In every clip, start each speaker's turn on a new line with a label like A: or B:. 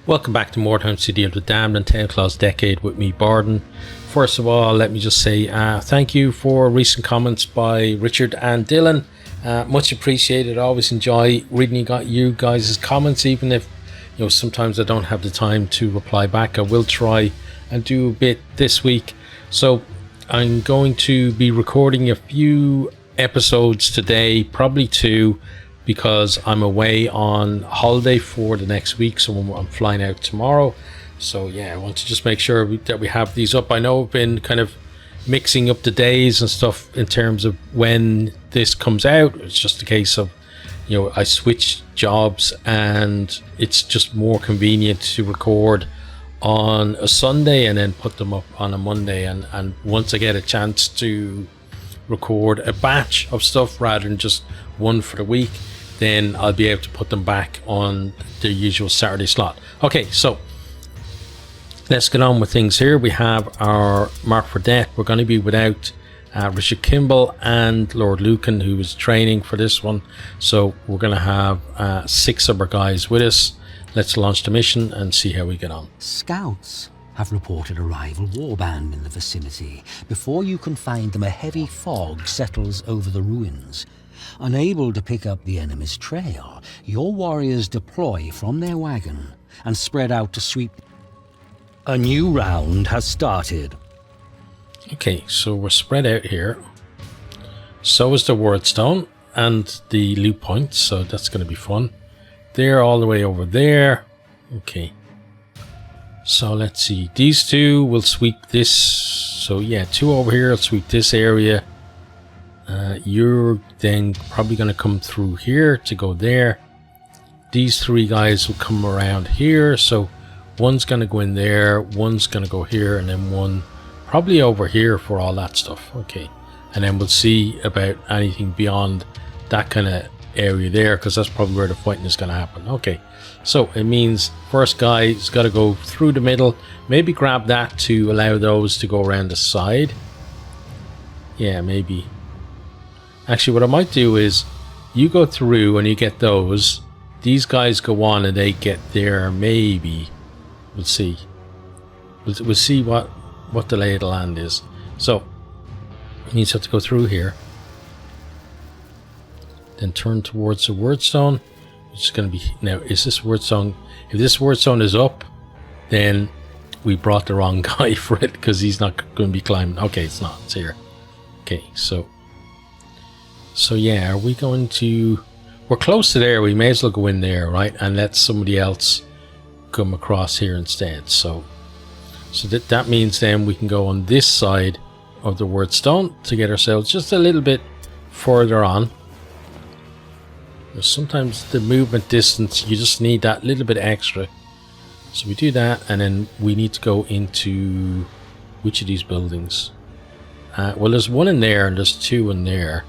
A: Welcome back to Mordheim, City of the Damned and Tailclaw's Decade with me, Bardon. First of all, let me just say thank you for recent comments by Richard and Dylan. Much appreciated. I always enjoy reading you guys' comments, even if sometimes I don't have the time to reply back. I will try and do a bit this week. So I'm going to be recording a few episodes today, probably 2, because I'm away on holiday for the next week, so I'm flying out tomorrow. So yeah, I want to just make sure that we have these up. I know I've been kind of mixing up the days and stuff in terms of when this comes out. It's just a case of, I switch jobs and it's just more convenient to record on a Sunday and then put them up on a Monday. And once I get a chance to record a batch of stuff rather than just one for the week, then I'll be able to put them back on the usual Saturday slot. Okay, so let's get on with things here. We have our Mark for Death. We're going to be without Richard Kimball and Lord Lucan, who is training for this one. So we're going to have 6 of our guys with us. Let's launch the mission and see how we get on.
B: Scouts have reported a rival warband in the vicinity. Before you can find them, a heavy fog settles over the ruins. Unable to pick up the enemy's trail, your warriors deploy from their wagon and spread out to sweep. A new round has started.
A: Okay, so we're spread out here. So is the Warpstone and the loot points, so that's going to be fun. They're all the way over there. Okay. So let's see. These 2 will sweep this. So yeah, 2 over here will sweep this area. You're then probably going to come through here to go there. These 3 guys will come around here. So one's going to go in there, one's going to go here, and then one probably over here for all that stuff. Okay. And then we'll see about anything beyond that kind of area there, because that's probably where the fighting is going to happen. Okay. So it means first guy's got to go through the middle. Maybe grab that to allow those to go around the side. Yeah, maybe. Actually, what I might do is you go through and you get those. These guys go on and they get there. Maybe. We'll see. We'll see what the lay of the land is. So you just have to go through here. Then turn towards the Warpstone. It's going to be... Now, is this Warpstone... If this Warpstone is up, then we brought the wrong guy for it, because he's not going to be climbing. Okay, it's not. It's here. Okay, so yeah, are we going to... We're close to there. We may as well go in there, right? And let somebody else come across here instead. So that means then we can go on this side of the Warpstone to get ourselves just a little bit further on. Sometimes the movement distance, you just need that little bit extra. So we do that, and then we need to go into which of these buildings? Well, there's 1 in there and there's 2 in there.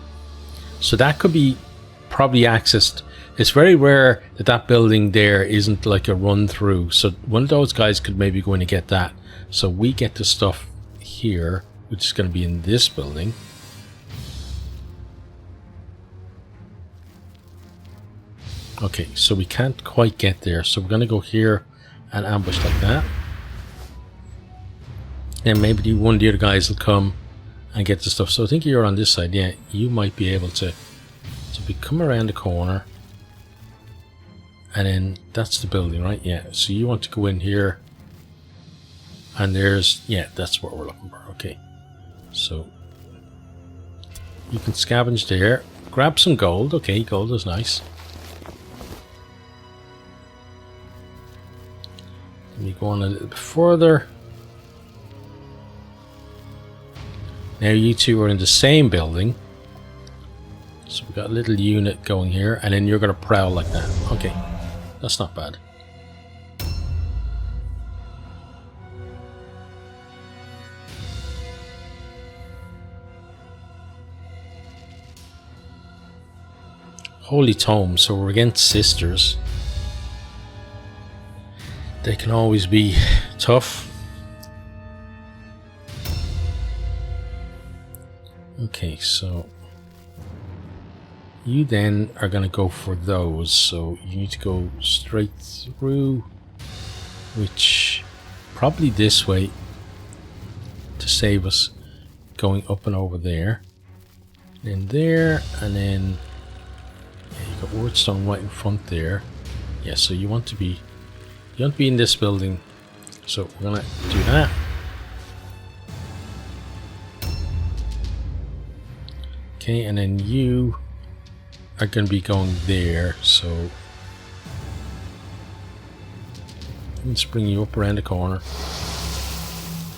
A: So that could be probably accessed. It's very rare that building there isn't like a run through. So one of those guys could maybe go in and get that. So we get the stuff here, which is going to be in this building. Okay, so we can't quite get there. So we're going to go here and ambush like that. And maybe one of the other guys will come and get the stuff. So I think you're on this side. Yeah, you might be able to come around the corner, and then that's the building, right? Yeah, so you want to go in here, and there's... Yeah, that's what we're looking for. Okay, so you can scavenge there, grab some gold. Okay, gold is nice. Let me go on a little bit further. Now you 2 are in the same building. So we've got a little unit going here, and then you're going to prowl like that. Okay, that's not bad. Holy Tome, so we're against sisters. They can always be tough. Okay, so you then are going to go for those, so you need to go straight through which probably this way to save us going up and over there. Then there, and then you got Warpstone right in front there. Yeah, so you want to be in this building. So we're gonna do that. Okay, and then you are gonna be going there, so let's bring you up around the corner.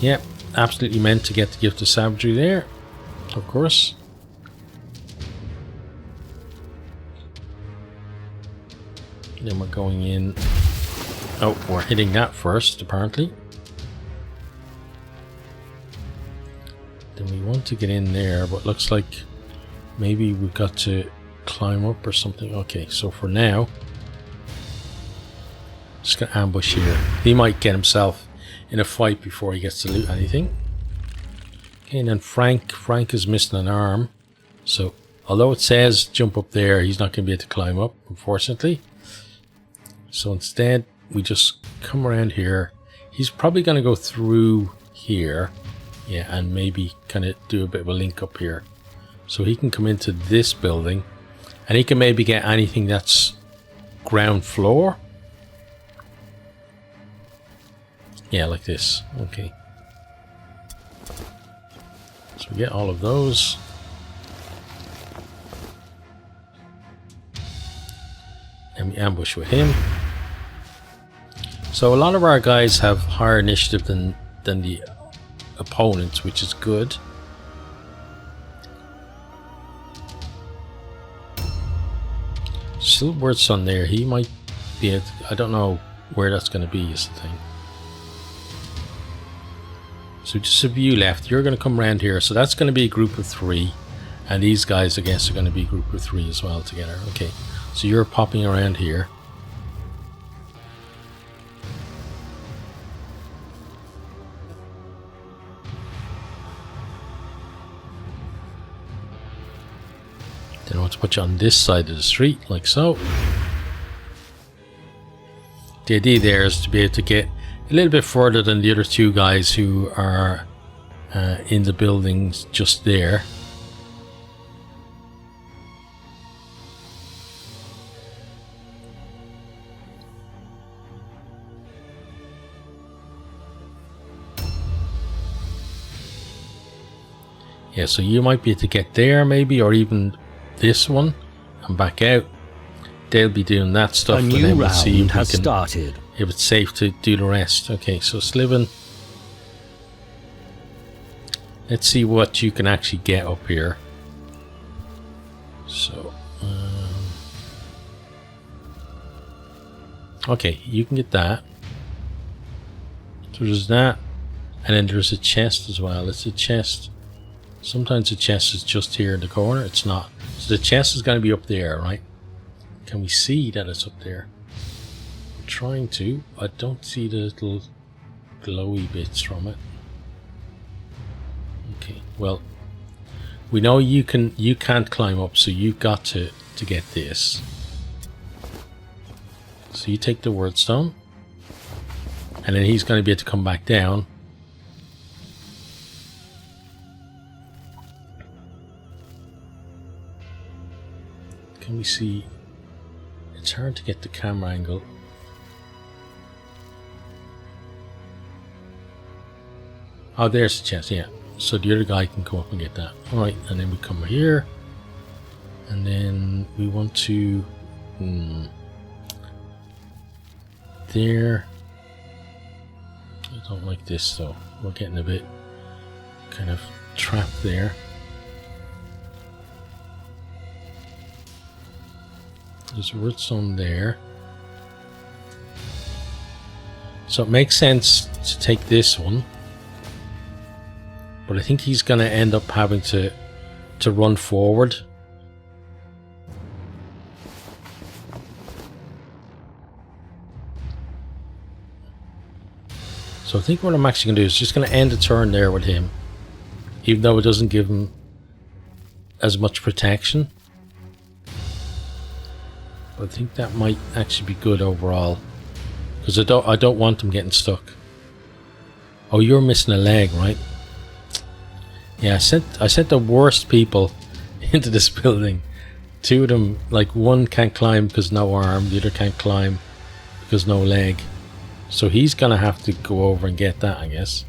A: Yep, absolutely meant to get the gift of savagery there, of course. Then we're going in. Oh, we're hitting that first, apparently. Then we want to get in there, but looks like maybe we've got to climb up or something. Okay, so for now, just gonna ambush here. He might get himself in a fight before he gets to loot anything. Okay, and then Frank is missing an arm. So, although it says jump up there, he's not gonna be able to climb up, unfortunately. So instead, we just come around here. He's probably going to go through here. Yeah, and maybe kind of do a bit of a link up here. So he can come into this building. And he can maybe get anything that's ground floor. Yeah, like this. Okay. So we get all of those. And we ambush with him. So a lot of our guys have higher initiative than the opponents, which is good. Still Warpstone there. He might be it. I don't know where that's going to be is the thing. So just a few left. You're going to come around here. So that's going to be a group of 3. And these guys, I guess, are going to be a group of 3 as well together. Okay. So you're popping around here. Then I want to put you on this side of the street, like so. The idea there is to be able to get a little bit further than the other 2 guys who are in the buildings just there. Yeah, so you might be able to get there maybe, or even this one and back out. They'll be doing that stuff.
B: A new round has started.
A: If it's safe to do the rest. Okay, so Sliven, let's see what you can actually get up here. So okay, you can get that. So there's that, and then there's a chest as well. It's a chest. Sometimes the chest is just here in the corner. It's not. So the chest is going to be up there, right? Can we see that it's up there? I'm trying to. I don't see the little glowy bits from it. Okay, well, we know you can't climb up, so you've got to get this. So you take the Warpstone, and then he's going to be able to come back down. Can we see? It's hard to get the camera angle. Oh, there's the chest, yeah. So the other guy can come up and get that. Alright, and then we come here. And then we want to... there. I don't like this though. We're getting a bit kind of trapped there. There's a Warpstone there. So it makes sense to take this one. But I think he's going to end up having to run forward. So I think what I'm actually going to do is just going to end the turn there with him. Even though it doesn't give him as much protection. I think that might actually be good overall. because I don't want them getting stuck. Oh, you're missing a leg, right? Yeah, I sent the worst people into this building. Two of them, like one can't climb because no arm, the other can't climb because no leg. So he's gonna have to go over and get that, I guess.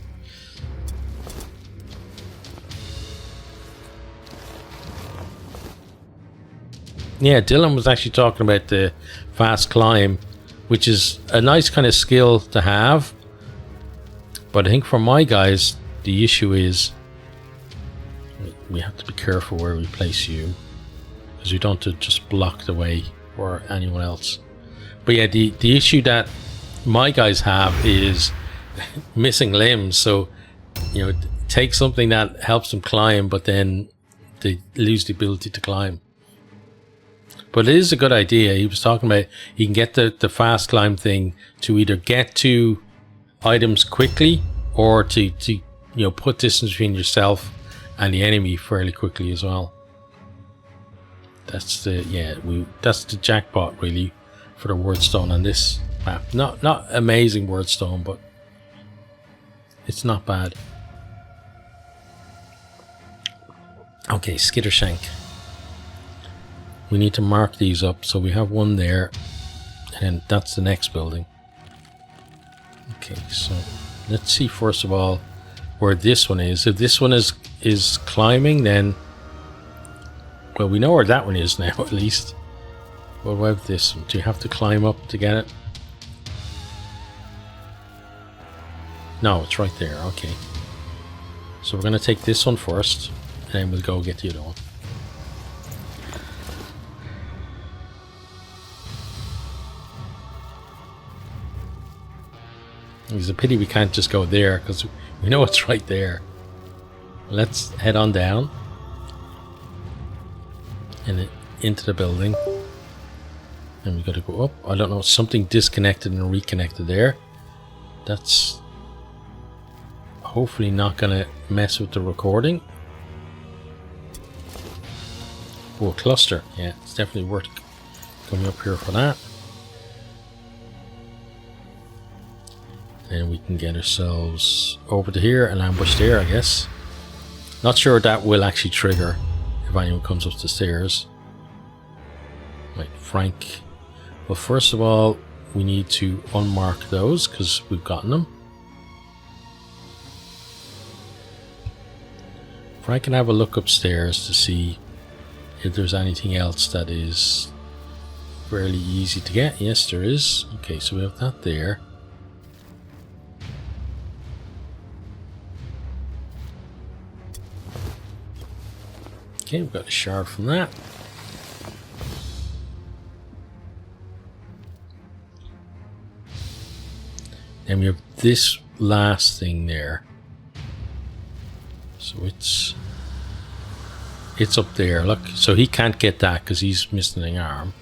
A: Yeah, Dylan was actually talking about the fast climb, which is a nice kind of skill to have. But I think for my guys, the issue is we have to be careful where we place you, because we don't want to just block the way for anyone else. But yeah, the issue that my guys have is missing limbs. So, you know, take something that helps them climb, but then they lose the ability to climb. But it is a good idea. He was talking about you can get the fast climb thing to either get to items quickly or to you know, put distance between yourself and the enemy fairly quickly as well. That's that's the jackpot really for the Wordstone on this map. Not amazing Wordstone, but it's not bad. Okay, Skittershank. We need to mark these up. So we have one there, and that's the next building. Okay, so let's see first of all where this one is. If this one is climbing, then well, we know where that one is now at least. What about this one? Do you have to climb up to get it? No, it's right there. Okay. So we're going to take this one first, and then we'll go get the other one. It's a pity we can't just go there, because we know it's right there. Let's head on down and into the building. And we got to go up. I don't know, something disconnected and reconnected there. That's hopefully not going to mess with the recording. Oh, a cluster. Yeah, it's definitely worth coming up here for that. And we can get ourselves over to here and ambush there, I guess. Not sure that will actually trigger if anyone comes up the stairs. Right, Frank. Well, first of all, we need to unmark those because we've gotten them. Frank can have a look upstairs to see if there's anything else that is fairly easy to get. Yes, there is. Okay, so we have that there. Okay, we've got a shard from that. Then we have this last thing there. So it's up there. Look, so he can't get that because he's missing an arm.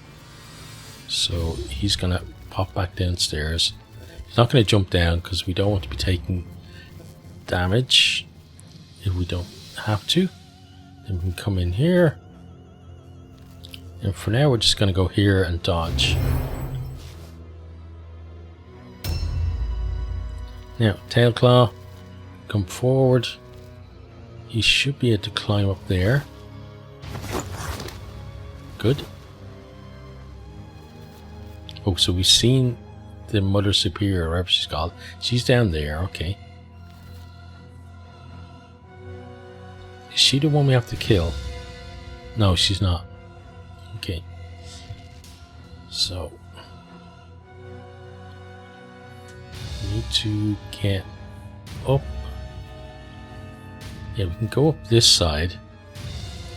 A: So he's gonna pop back downstairs. He's not gonna jump down because we don't want to be taking damage if we don't have to. Then we can come in here. And for now we're just gonna go here and dodge. Now, Tailclaw, come forward. He should be able to climb up there. Good. Oh, so we've seen the Mother Superior, or whatever she's called. She's down there, okay. Is she the one we have to kill? No, she's not. Okay. So we need to get up. Yeah, we can go up this side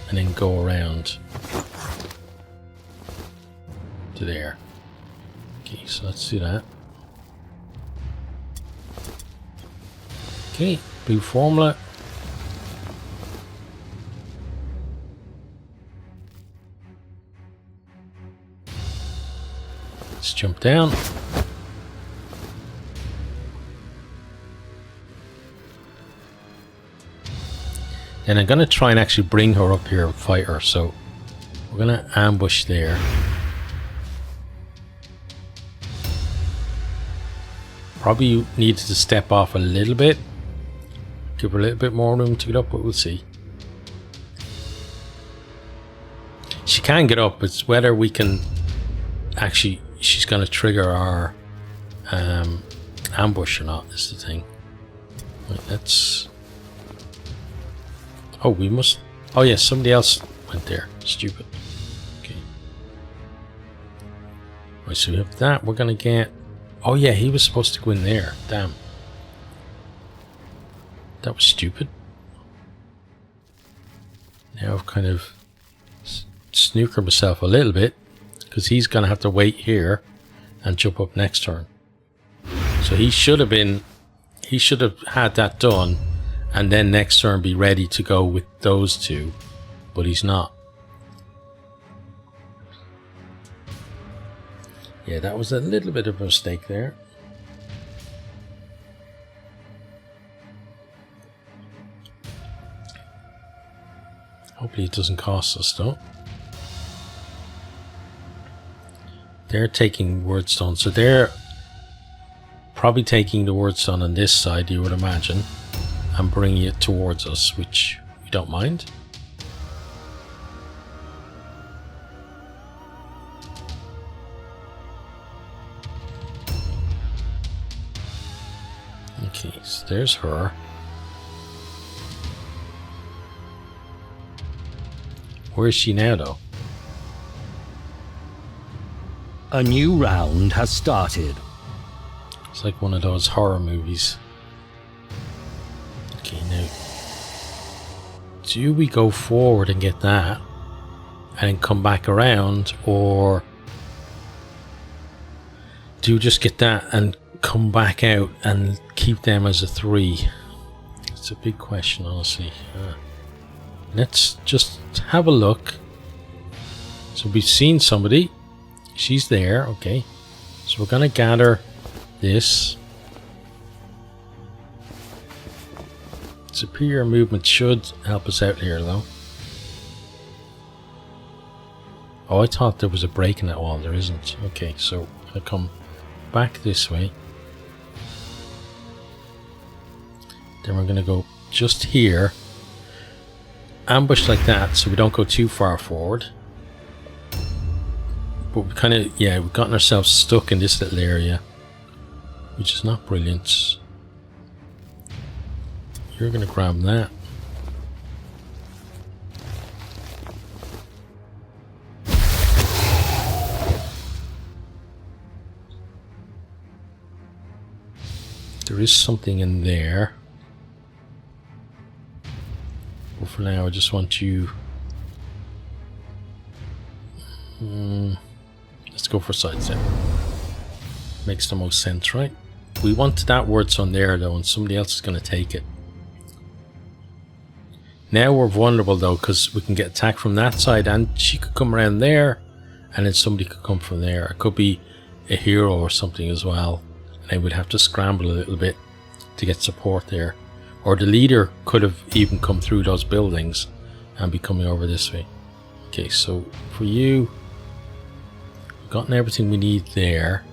A: and then go around to there. Okay, so let's do that. Okay, blue formula. Let's jump down. And I'm going to try and actually bring her up here and fight her. So we're going to ambush there. Probably needed to step off a little bit. Give her a little bit more room to get up, but we'll see. She can get up. It's whether we can actually... She's going to trigger our ambush or not is the thing. Right, let's... Oh, we must... Oh, yeah, somebody else went there. Stupid. Okay. Right, so we have that. We're going to get... Oh, yeah, he was supposed to go in there. Damn. That was stupid. Now I've kind of snookered myself a little bit, because he's going to have to wait here and jump up next turn. So he should have been... He should have had that done, and then next turn be ready to go with those two. But he's not. Yeah, that was a little bit of a mistake there. Hopefully it doesn't cost us though. They're taking Wordstone, so they're probably taking the Wordstone on this side, you would imagine, and bringing it towards us, which we don't mind. Okay, so there's her. Where is she now, though?
B: A new round has started.
A: It's like one of those horror movies. Okay, now... Do we go forward and get that, and then come back around, or... Do we just get that and come back out and keep them as a 3? It's a big question, honestly. Let's just have a look. So we've seen somebody. She's there, okay. So we're going to gather this. Superior movement should help us out here, though. Oh, I thought there was a break in that wall. There isn't. Okay, so I come back this way. Then we're going to go just here. Ambush like that, so we don't go too far forward. But we kind of, yeah, we've gotten ourselves stuck in this little area, which is not brilliant. You're going to grab that. There is something in there. But for now, I just want you... let's go for sidestep. Makes the most sense, right? We want that Wordstone there, though, and somebody else is going to take it. Now we're vulnerable, though, because we can get attacked from that side, and she could come around there, and then somebody could come from there. It could be a hero or something as well, and I would have to scramble a little bit to get support there. Or the leader could have even come through those buildings and be coming over this way. Okay, so for you, we've gotten everything we need there.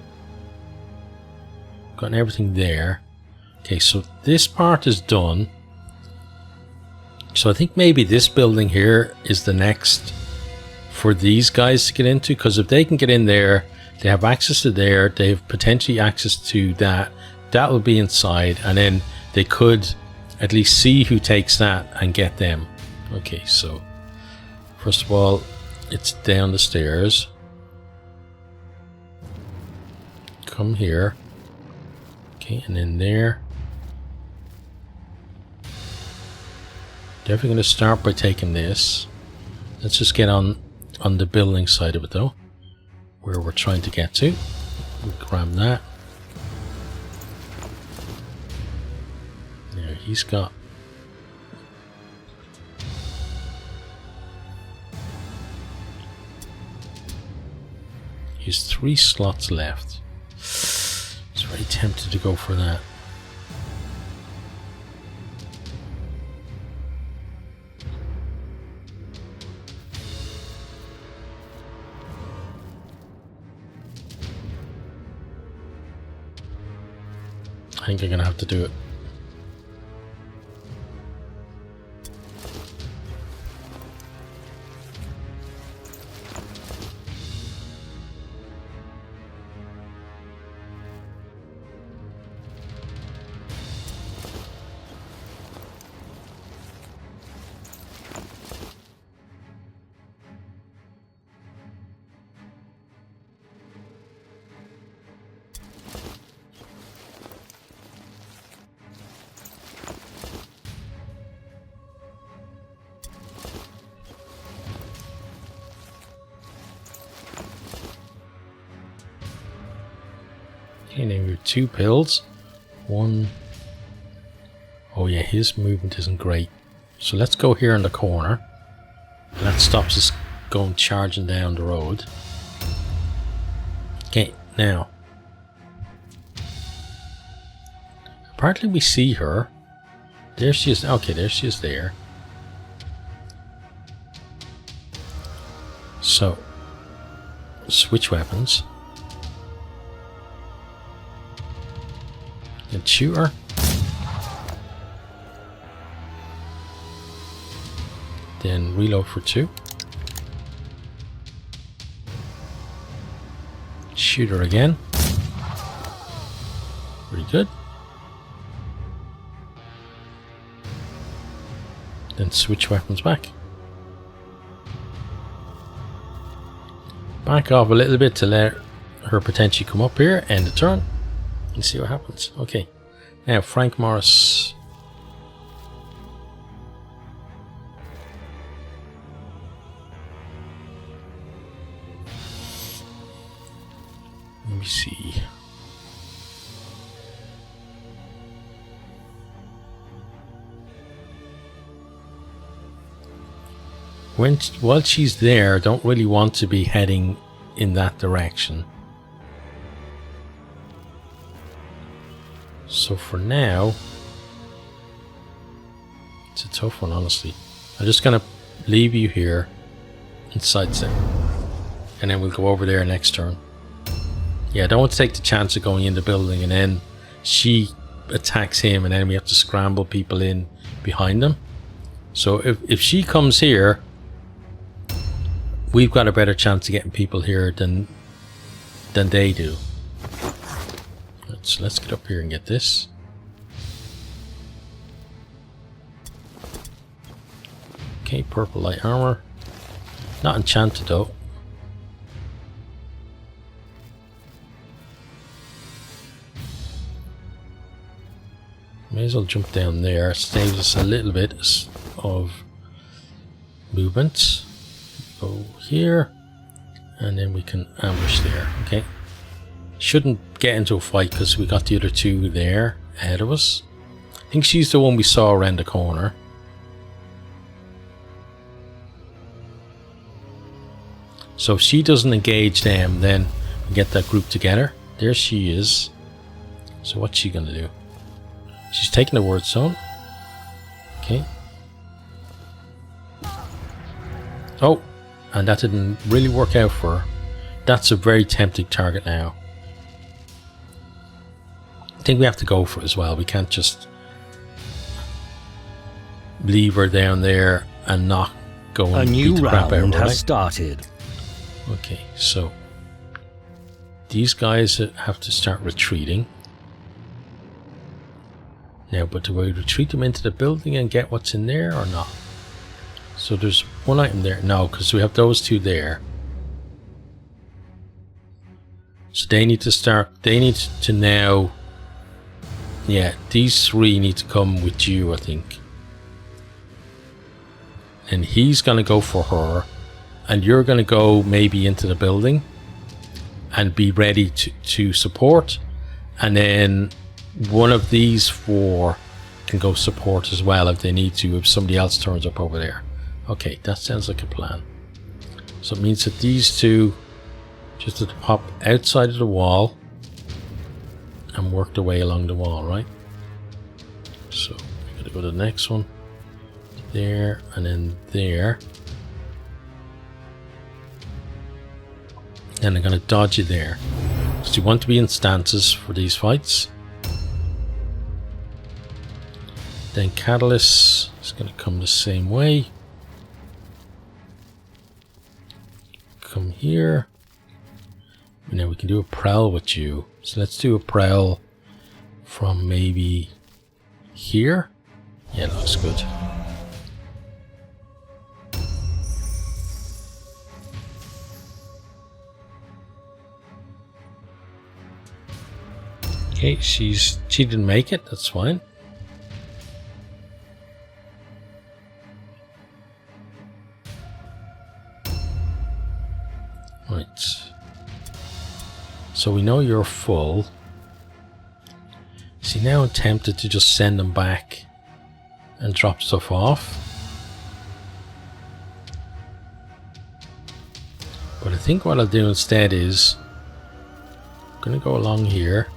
A: Gotten everything there. Okay, so this part is done. So I think maybe this building here is the next for these guys to get into, because if they can get in there, they have access to there, they have potentially access to that. That will be inside, and then they could at least see who takes that and get them. Okay, so first of all, it's down the stairs. Come here. Okay, and then there. Definitely going to start by taking this. Let's just get on the building side of it, though, where we're trying to get to. We'll grab that. There, he's got... He's 3 slots left. It's very tempted to go for that. I think I'm gonna have to do it. Okay, now we have 2 pills. 1. Oh yeah, his movement isn't great. So let's go here in the corner. And that stops us going charging down the road. Okay, now. Apparently we see her. There she is. Okay, there she is there. So, switch weapons. And shoot her. Then reload for 2. Shoot her again. Pretty good. Then switch weapons back. Back off a little bit to let her potentially come up here, end the turn, and see what happens. Okay. Now Frank Morris. Let me see. While she's there, don't really want to be heading in that direction. So for now, it's a tough one, honestly. I'm just gonna leave you here and sidestep, and then we'll go over there next turn. Yeah, I don't want to take the chance of going in the building and then she attacks him and then we have to scramble people in behind them. So if she comes here, we've got a better chance of getting people here than they do. So let's get up here and get this. Okay, purple light armor. Not enchanted though. May as well jump down there. Saves us a little bit of movement. Go here, and then we can ambush there. Okay. Shouldn't get into a fight because we got the other 2 there ahead of us. I think she's the one we saw around the corner. So if she doesn't engage them, then we get that group together. There she is. So what's she gonna do? She's taking the word zone. Okay. Oh, and that didn't really work out for her. That's a very tempting target now. I think we have to go for it as well. We can't just leave her down there and not go and
B: a new
A: beat the crap out of
B: round
A: her,
B: has
A: right?
B: started.
A: Okay, so these guys have to start retreating. Now, but do we retreat them into the building and get what's in there or not? So there's one item there. No, because we have those 2 there. So they need to start. They need to now. Yeah, these 3 need to come with you, I think. And he's going to go for her. And you're going to go maybe into the building. And be ready to support. And then one of these 4 can go support as well if they need to, if somebody else turns up over there. Okay, that sounds like a plan. So it means that these 2 just have to pop outside of the wall and work their way along the wall, right? So we gotta go to the next one. There, and then there. And I'm gonna dodge you there. Because you want to be in stances for these fights. Then Catalyst is going to come the same way. Come here. And now we can do a prowl with you. So let's do a prowl from maybe here. Yeah, that looks good. Okay, she didn't make it, that's fine. Right. So we know you're full. See, now I'm tempted to just send them back and drop stuff off. But I think what I'll do instead is I'm going to go along here.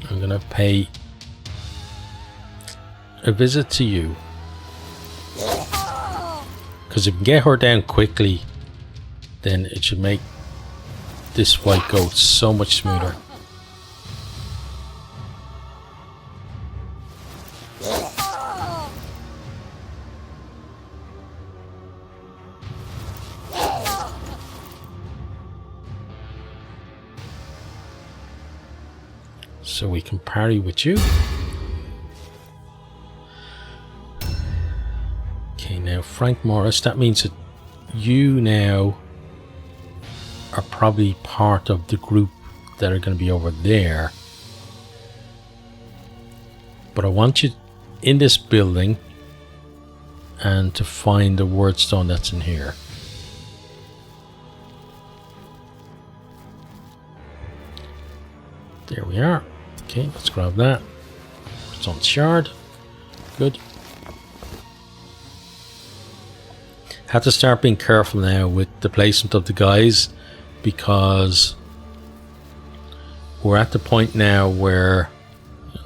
A: I'm going to pay a visit to you. Because if we can get her down quickly, then it should make this white goat so much smoother. So we can parry with you. Okay, now Frank Morris, that means that you now are probably part of the group that are going to be over there. But I want you in this building and to find the wordstone that's in here. There we are. Okay, let's grab that. It's on shard. Good. Have to start being careful now with the placement of the guys, because we're at the point now where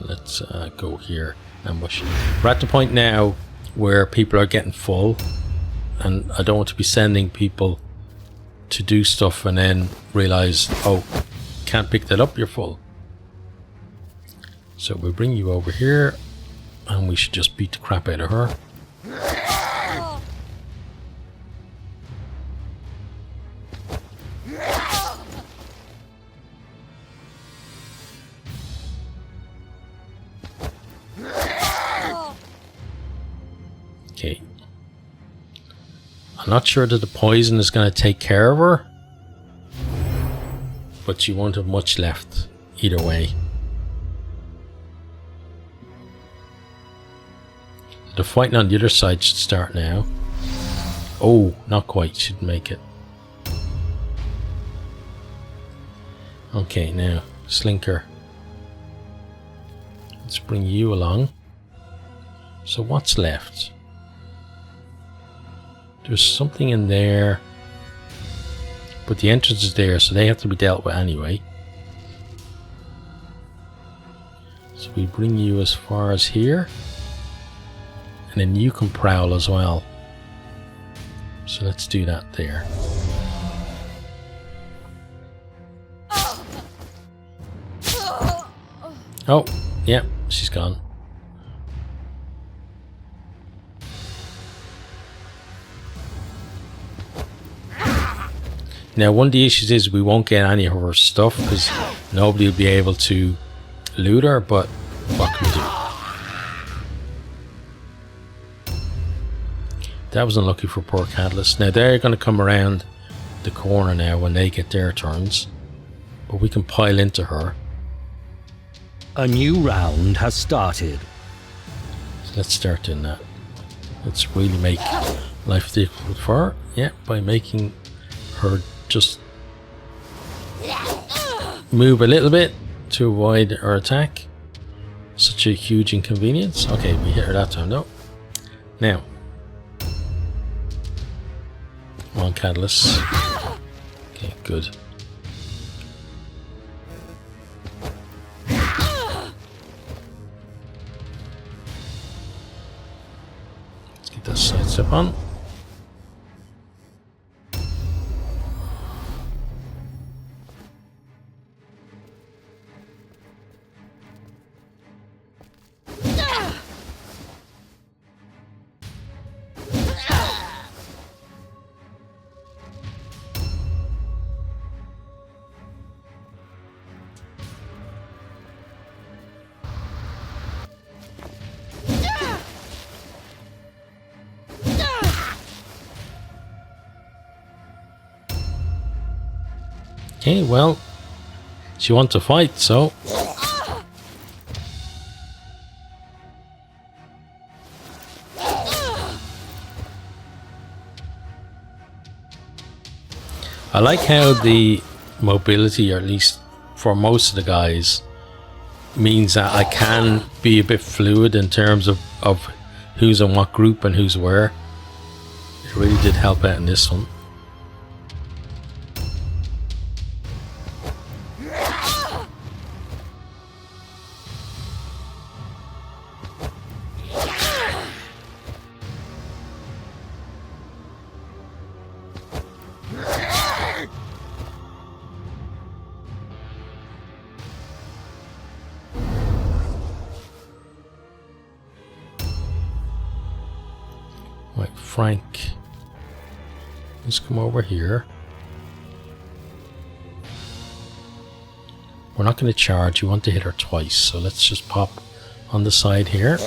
A: let's go here, ambush. We're at the point now where people are getting full, and I don't want to be sending people to do stuff and then realize, oh, can't pick that up, you're full. So we'll bring you over here and we should just beat the crap out of her. Okay. I'm not sure that the poison is going to take care of her, but she won't have much left either way. The fighting on the other side should start now. Oh, not quite. Should make it. Okay, now Slinker. Let's bring you along. So what's left? There's something in there, but the entrance is there, so they have to be dealt with anyway. So we bring you as far as here. And then you can prowl as well. So let's do that there. Oh, yeah, she's gone. Now, one of the issues is we won't get any of her stuff because nobody will be able to loot her, but what can we do? That was unlucky for poor Catalyst. Now they're going to come around the corner now when they get their turns. But we can pile into her.
B: A new round has started.
A: So let's start doing that. Let's really make life difficult for her. Yeah, by making her just move a little bit to avoid our attack. Such a huge inconvenience. Okay, we hit her that time though. Now. Come on, Catalyst. Okay, good. Let's get that sidestep on. Okay, well, she wants to fight, so... I like how the mobility, or at least for most of the guys, means that I can be a bit fluid in terms of who's in what group and who's where. It really did help out in this one. Right, Frank, let's come over here. We're not going to charge. You want to hit her twice, so let's just pop on the side here.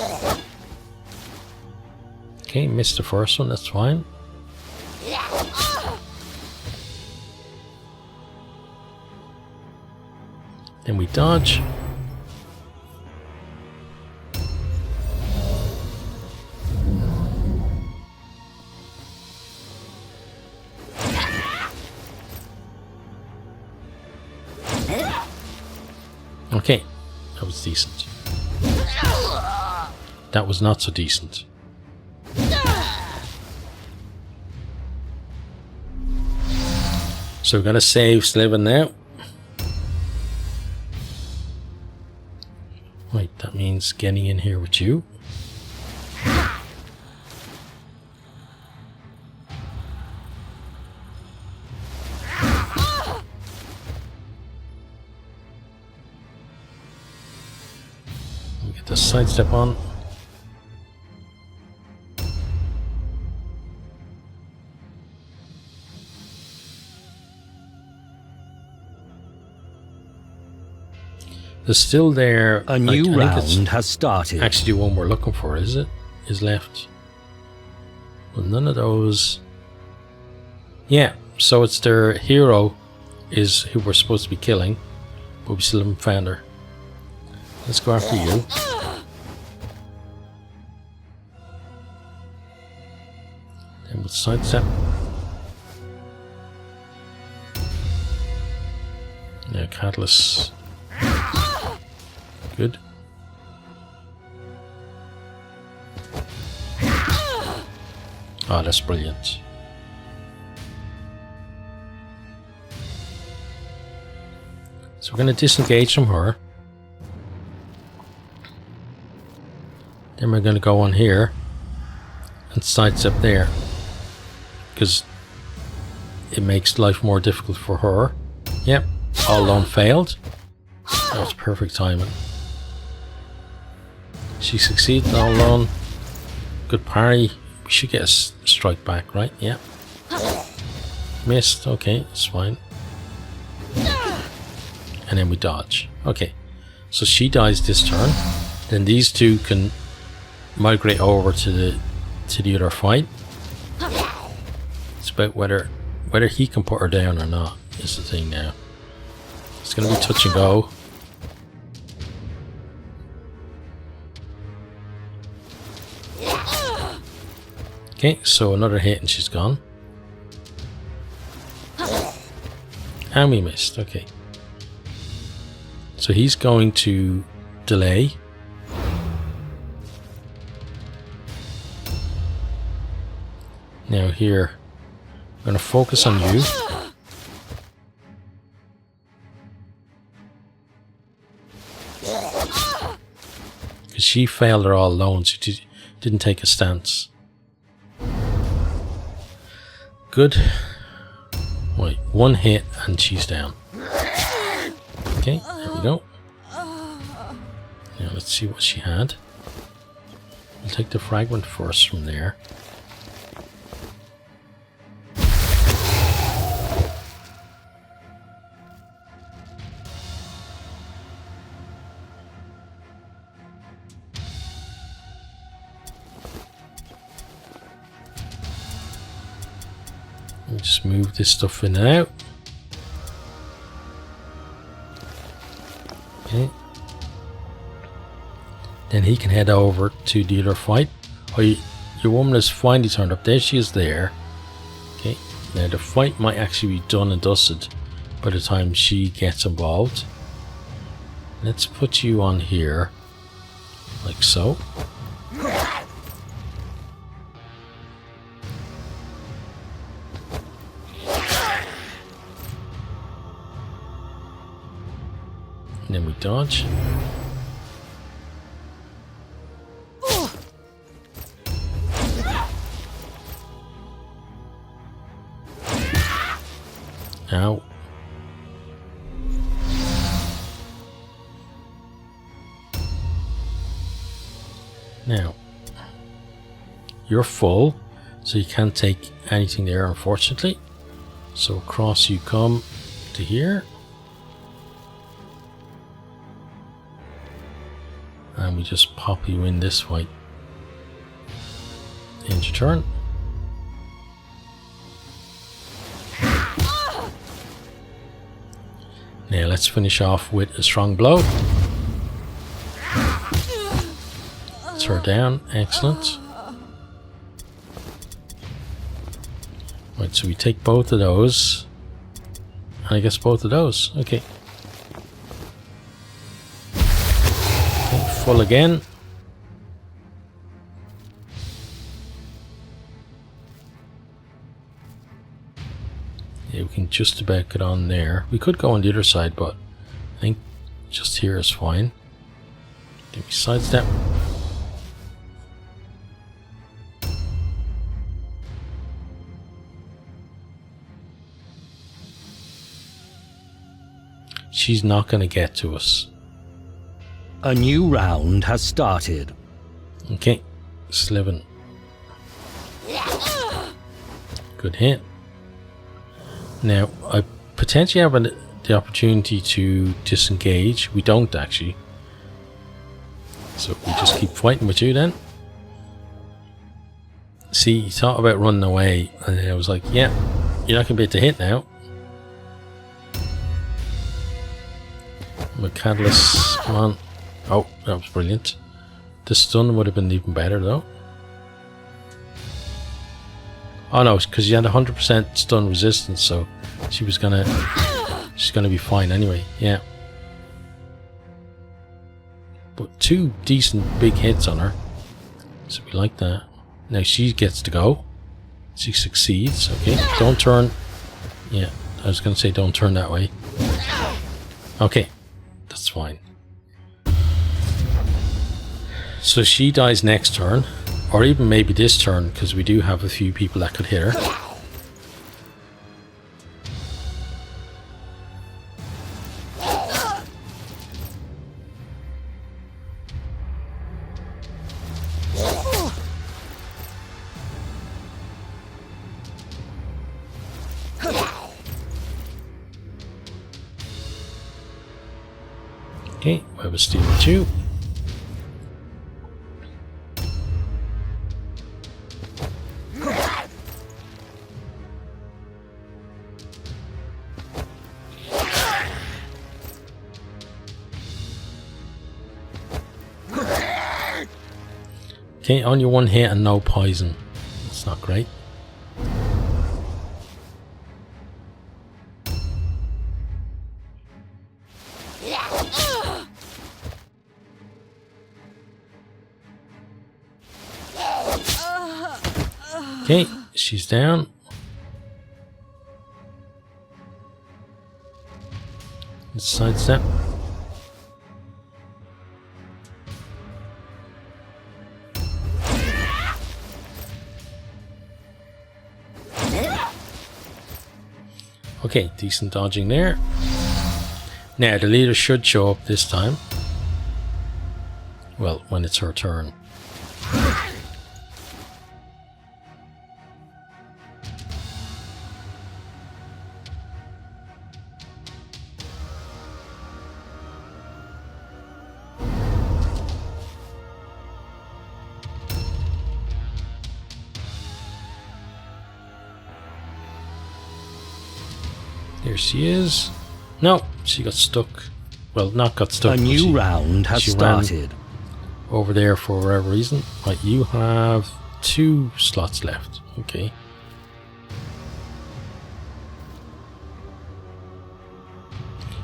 A: Okay, missed the first one, that's fine. Then we dodge. Okay, that was decent. That was not so decent. So we're gonna save Sliven now. Right, that means getting in here with you. Get the sidestep on. There's still there.
B: A new round has started.
A: Actually, the one we're looking for, is it? Is left. Well, none of those. Yeah, so it's their hero is who we're supposed to be killing, but we still haven't found her. Let's go after you. Then we'll sidestep. Yeah, Catalyst. Good. Oh, that's brilliant. So we're going to disengage from her. Then we're going to go on here and sidestep there, because it makes life more difficult for her. Yep, all alone failed. That was perfect timing. She succeeded all alone. Good parry. We should get a strike back, right? Yeah. Missed. Okay, it's fine. And then we dodge. Okay. So she dies this turn. Then these two can migrate over to the other fight. It's about whether he can put her down or not is the thing now. It's gonna be touch and go. Okay, so another hit and she's gone. And we missed, okay. So he's going to delay. Now here, I'm going to focus on you. Because she failed her all alone, so she didn't take a stance. Good. Right, one hit and she's down. Okay, there we go. Now let's see what she had. We'll take the fragment first from there. Just move this stuff in and out. Then he can head over to the other fight. Oh, your woman is finally turned up. There she is there. Okay, now the fight might actually be done and dusted by the time she gets involved. Let's put you on here, like so. And then we dodge. Ow. Now, you're full, so you can't take anything there, unfortunately. So across you come to here. And we just pop you in this way. End your turn. Now let's finish off with a strong blow. It's her down. Excellent. Right, so we take both of those. And I guess both of those. Okay. Full again. Yeah, we can just about get on there. We could go on the other side, but I think just here is fine. Then we sidestep. She's not going to get to us.
B: A new round has started.
A: Okay, Sliven. Good hit. Now, I potentially have the opportunity to disengage. We don't actually. So we just keep fighting with you then. See, he thought about running away, and I was like, yeah, you're not going to be able to hit now. My catalyst, come on. Oh, that was brilliant. The stun would have been even better though. Oh no, because you had 100% stun resistance, so she's gonna be fine anyway. Yeah. But 2 decent big hits on her, so we like that. Now she gets to go. She succeeds. Okay, don't turn. Yeah, I was gonna say don't turn that way. Okay, that's fine. So she dies next turn, or even maybe this turn, because we do have a few people that could hit her. Okay, Web of Steel 2. Okay, on your one hit and no poison. That's not great. Okay, she's down. Let's sidestep. Okay, decent dodging there. Now the leader should show up this time. Well, when it's her turn. Here she is. No, she got stuck. Well, not got stuck.
B: A new round has started.
A: over there for whatever reason. Right, you have 2 slots left. Okay.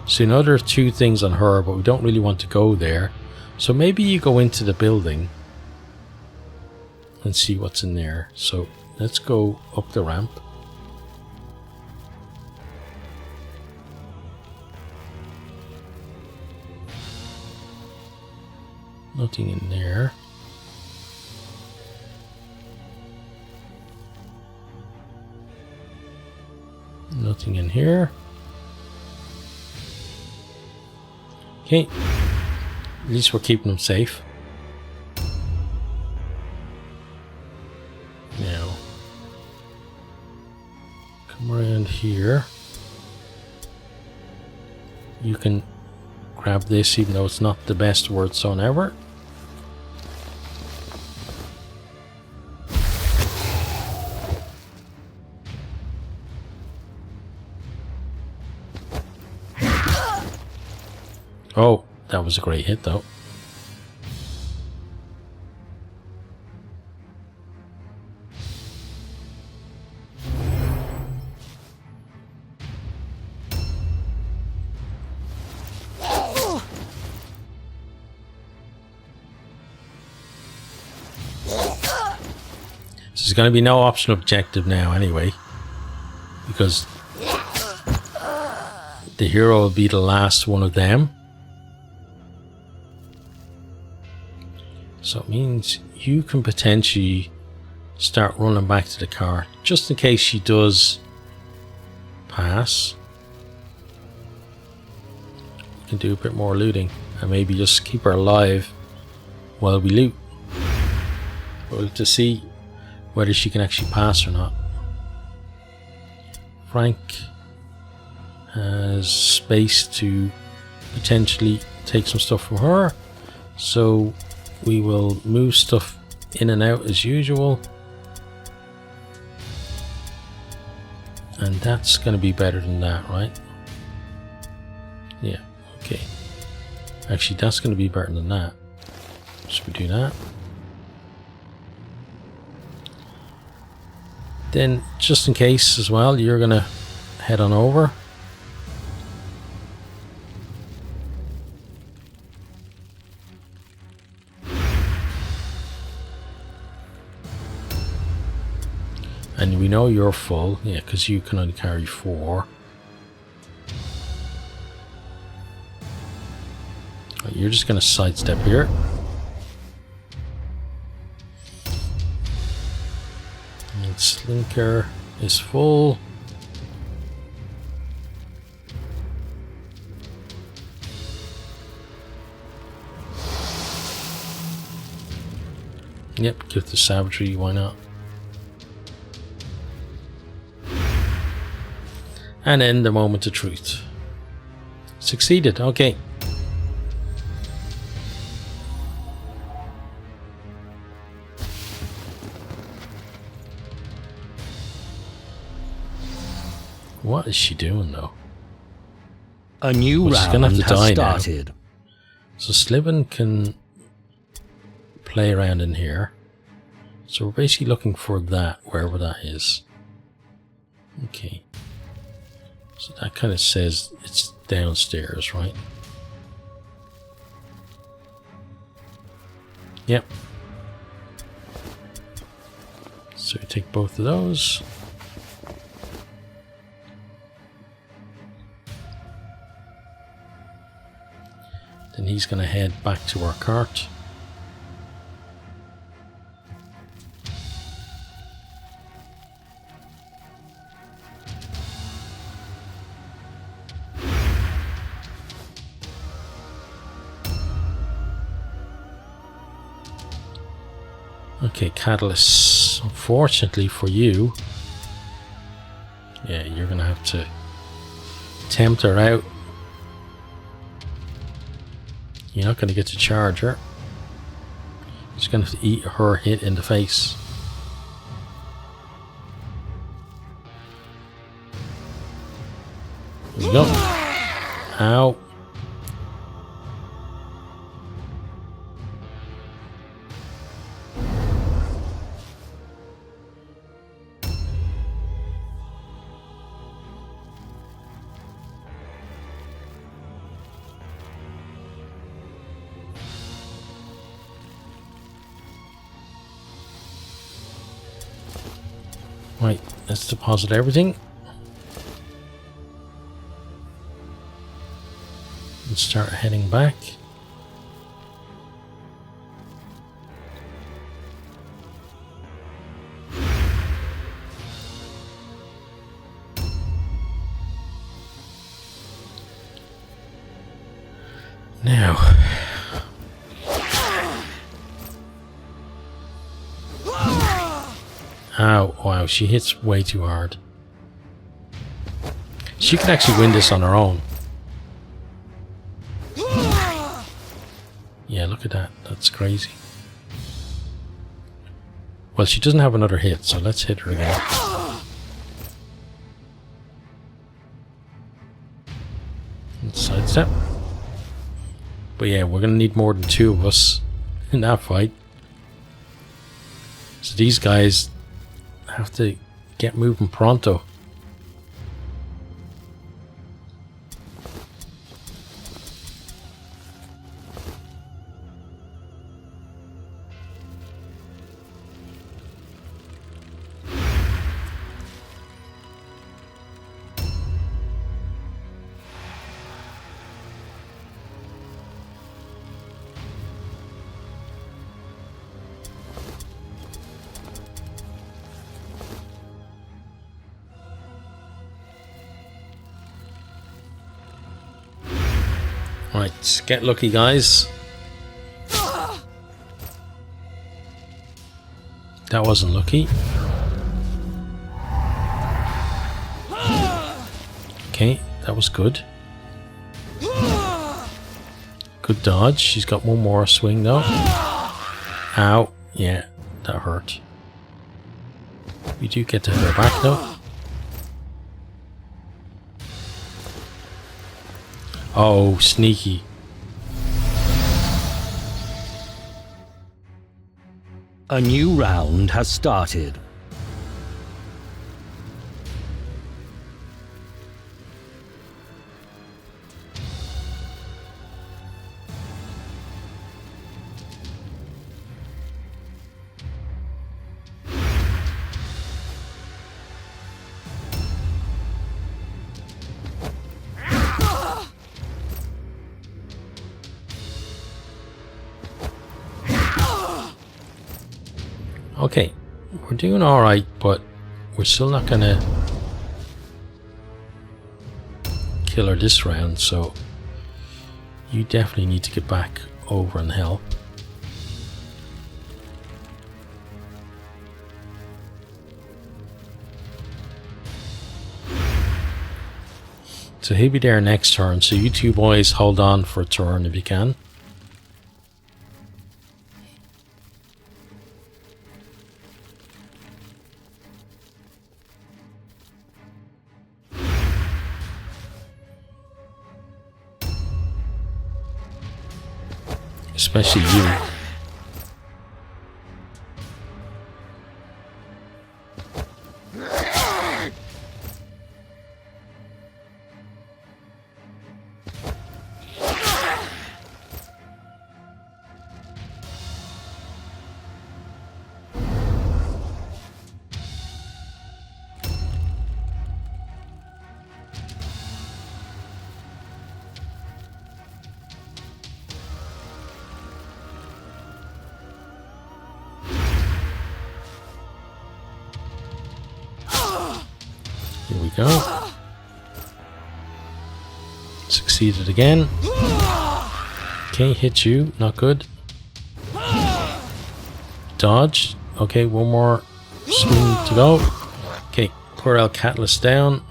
A: So now there are 2 things on her, but we don't really want to go there. So maybe you go into the building and see what's in there. So let's go up the ramp. Nothing in there. Nothing in here. Okay. At least we're keeping them safe. Now, come around here. You can grab this, even though it's not the best word zone ever. Oh, that was a great hit though. There's going to be no optional objective now anyway, because the hero will be the last one of them. So it means you can potentially start running back to the car just in case she does pass. We can do a bit more looting and maybe just keep her alive while we loot. We'll have to see whether she can actually pass or not. Frank has space to potentially take some stuff from her, so we will move stuff in and out as usual, and that's going to be better than that, right? Yeah, okay. Actually, that's going to be better than that. Should we do that? Then, just in case as well, you're going to head on over. And we know you're full, yeah, because you can only carry 4. Right, you're just going to sidestep here. And Slinker is full. Yep, give the savagery, why not? And then the moment of truth. Succeeded, okay. What is she doing though?
B: A new
A: Well, she's gonna
B: round
A: have to
B: has
A: die
B: started.
A: now. So Sliven can play around in here. So we're basically looking for that, wherever that is. Okay. So that kind of says it's downstairs, right? Yep. So we take both of those. Then he's going to head back to our cart. Okay, catalysts. Unfortunately for you, yeah, you're gonna have to tempt her out. You're not gonna get to charge her. You're just gonna have to eat her hit in the face. There we go. Ow. Right, let's deposit everything. And start heading back. Now, ow, wow, she hits way too hard. She can actually win this on her own. Yeah, look at that. That's crazy. Well, she doesn't have another hit, so let's hit her again. Sidestep. But yeah, we're going to need more than 2 of us in that fight. So these guys have to get moving pronto. Right, get lucky, guys. That wasn't lucky. Okay, that was good. Good dodge. She's got one more swing though. Ow. Yeah, that hurt. We do get to hit her back though. Oh, sneaky.
B: A new round has started.
A: Okay, we're doing alright, but we're still not gonna kill her this round, so you definitely need to get back over and help. So he'll be there next turn, so you two boys hold on for a turn if you can. Especially you. Here we go. Succeeded again. Okay, hit you. Not good. Dodge. Okay, one more swing to go. Okay, poor El Catalyst down.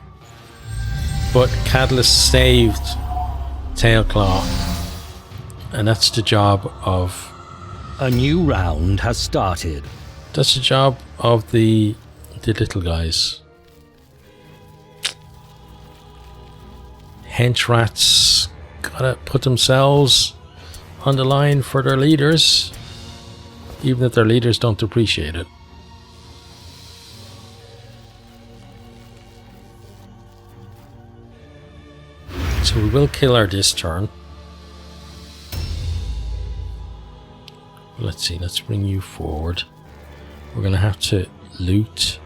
A: But Catalyst saved Tailclaw. And that's the job of...
B: A new round has started.
A: That's the job of the little guys. Hench rats gotta put themselves on the line for their leaders, even if their leaders don't appreciate it. So we will kill her this turn. Let's see, let's bring you forward. We're gonna have to loot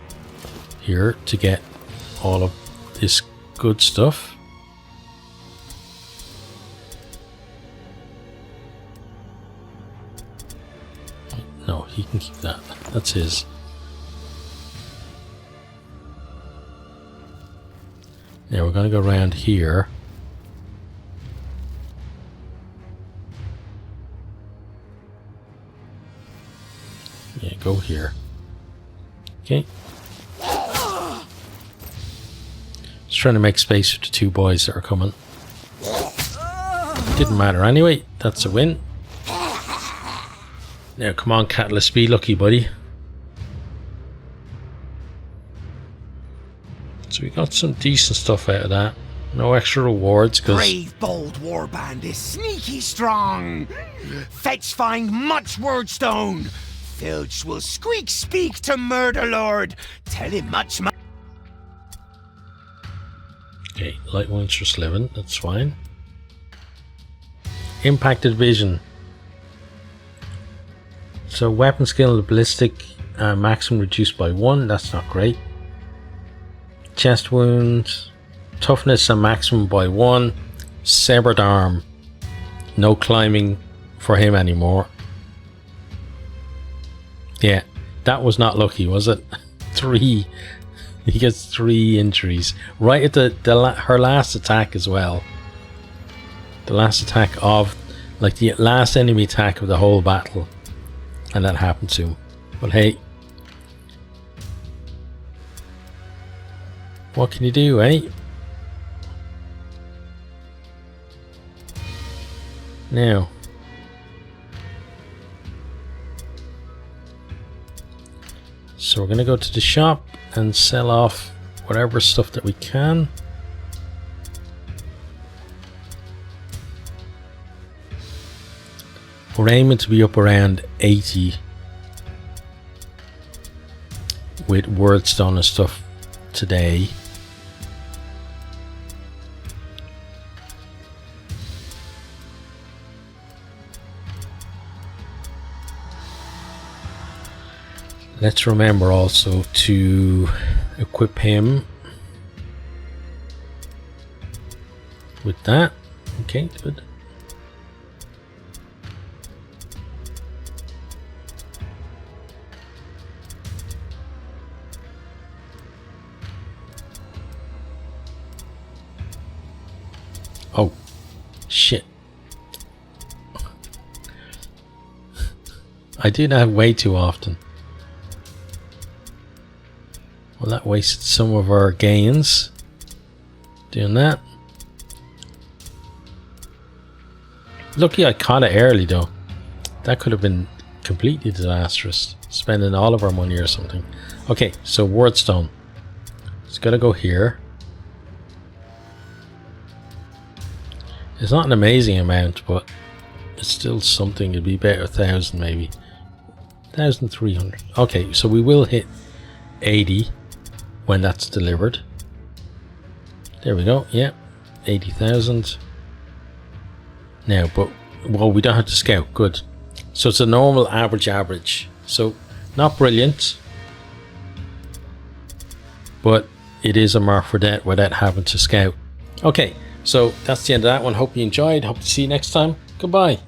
A: here to get all of this good stuff. No, he can keep that. That's his. Now we're going to go around here. Yeah, go here. Okay. Just trying to make space for the two boys that are coming. Didn't matter anyway. That's a win. Now, come on, Catalyst, be lucky, buddy. So we got some decent stuff out of that. No extra rewards, because...
C: Brave, bold warband is sneaky strong. Fetch find much wordstone. Filch will squeak speak to Murderlord. Tell him much.
A: Okay, light one's just living. That's fine. Impacted vision. So weapon skill and ballistic maximum reduced by 1. That's not great. Chest wounds. Toughness and maximum by 1. Severed arm. No climbing for him anymore. Yeah, that was not lucky, was it? 3. He gets 3 injuries. Right at her last attack as well. The last attack of... like the last enemy attack of the whole battle. And that happened to him. But hey. What can you do, eh? Now. So we're going to go to the shop and sell off whatever stuff that we can. We're aiming to be up around 80 with Warpstone and stuff today. Let's remember also to equip him with that. Okay, good. Oh, shit. I do that way too often. Well, that wasted some of our gains. Doing that. Lucky I caught it early though. That could have been completely disastrous. Spending all of our money or something. Okay, so Warpstone. It's gotta go here. It's not an amazing amount, but it's still something. It'd be better 1,000 maybe. 1,300. Okay, so we will hit 80 when that's delivered. There we go. Yeah, 80,000. Now, but well, we don't have to scout. Good. So it's a normal average. So not brilliant, but it is a mark for that without having to scout. Okay. So that's the end of that one. Hope you enjoyed. Hope to see you next time. Goodbye.